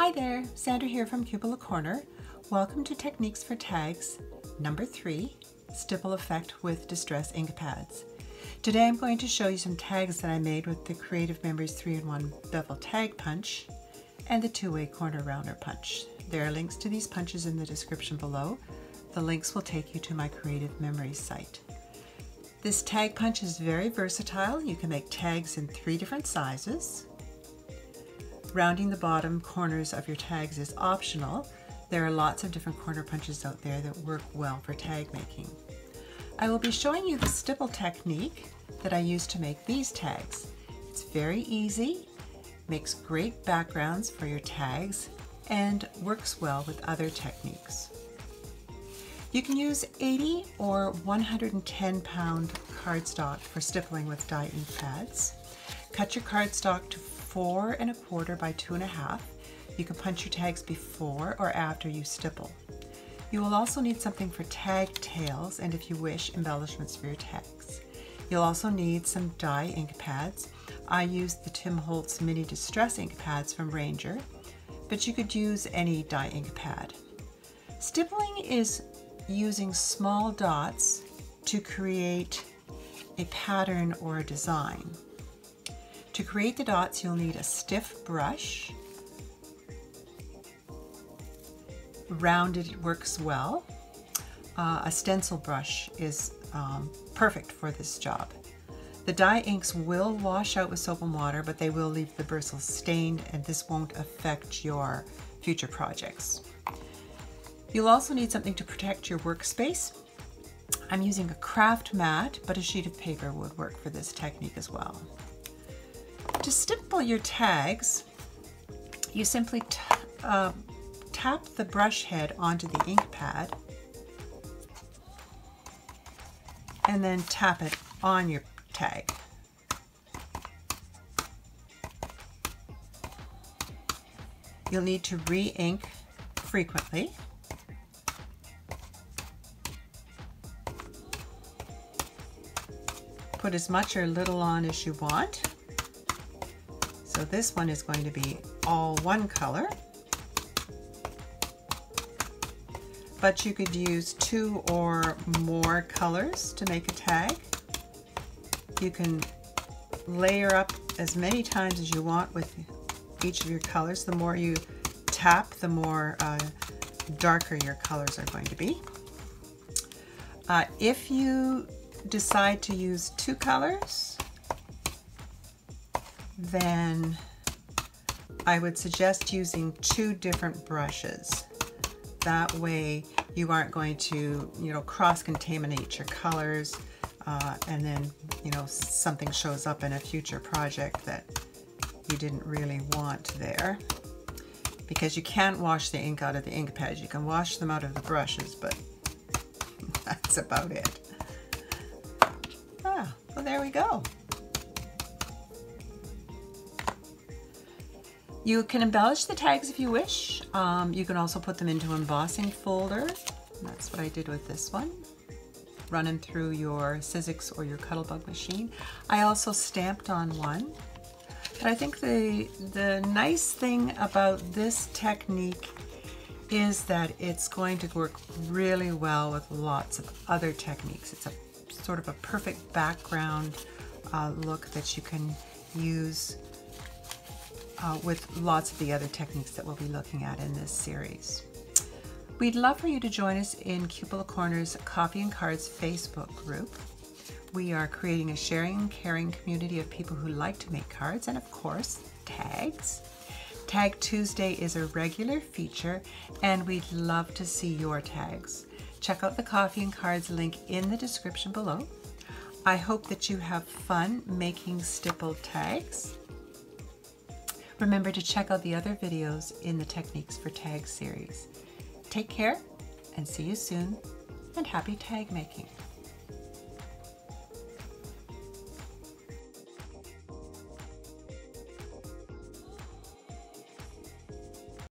Hi there, Sandra here from Cupola Corner. Welcome to Techniques for Tags, number 3, Stipple Effect with Distress Ink Pads. Today I'm going to show you some tags that I made with the Creative Memories 3-in-1 bevel tag punch and the two-way corner rounder punch. There are links to these punches in the description below. The links will take you to my Creative Memories site. This tag punch is very versatile. You can make tags in 3 different sizes. Rounding the bottom corners of your tags is optional. There are lots of different corner punches out there that work well for tag making. I will be showing you the stipple technique that I use to make these tags. It's very easy, makes great backgrounds for your tags, and works well with other techniques. You can use 80 or 110 pound cardstock for stippling with dye ink pads. Cut your cardstock to 4 1/4 by 2 1/2. You can punch your tags before or after you stipple. You will also need something for tag tails and, if you wish, embellishments for your tags. You'll also need some dye ink pads. I used the Tim Holtz Mini Distress ink pads from Ranger, but you could use any dye ink pad. Stippling is using small dots to create a pattern or a design. To create the dots, you'll need a stiff brush. Rounded works well. A stencil brush is perfect for this job. The dye inks will wash out with soap and water, but they will leave the bristles stained, and this won't affect your future projects. You'll also need something to protect your workspace. I'm using a craft mat, but a sheet of paper would work for this technique as well. To stipple your tags, you simply tap the brush head onto the ink pad and then tap it on your tag. You'll need to re-ink frequently. Put as much or little on as you want. So this one is going to be all one color, but you could use 2 or more colors to make a tag. You can layer up as many times as you want with each of your colors. The more you tap, the more darker your colors are going to be. If you decide to use 2 colors, then I would suggest using 2 different brushes. That way you aren't going to, cross-contaminate your colors and then, something shows up in a future project that you didn't really want there. Because you can't wash the ink out of the ink pads. You can wash them out of the brushes, but that's about it. Well, there we go. You can embellish the tags if you wish. You can also put them into embossing folder. That's what I did with this one. Run them through your Sizzix or your Cuttlebug machine. I also stamped on one. But I think the nice thing about this technique is that it's going to work really well with lots of other techniques. It's a sort of a perfect background look that you can use with lots of the other techniques that we'll be looking at in this series. We'd love for you to join us in Cupola Corner's Coffee and Cards Facebook group. We are creating a sharing and caring community of people who like to make cards and, of course, tags. Tag Tuesday is a regular feature, and we'd love to see your tags. Check out the Coffee and Cards link in the description below. I hope that you have fun making stipple tags. Remember to check out the other videos in the Techniques for Tags series. Take care and see you soon, and happy tag making.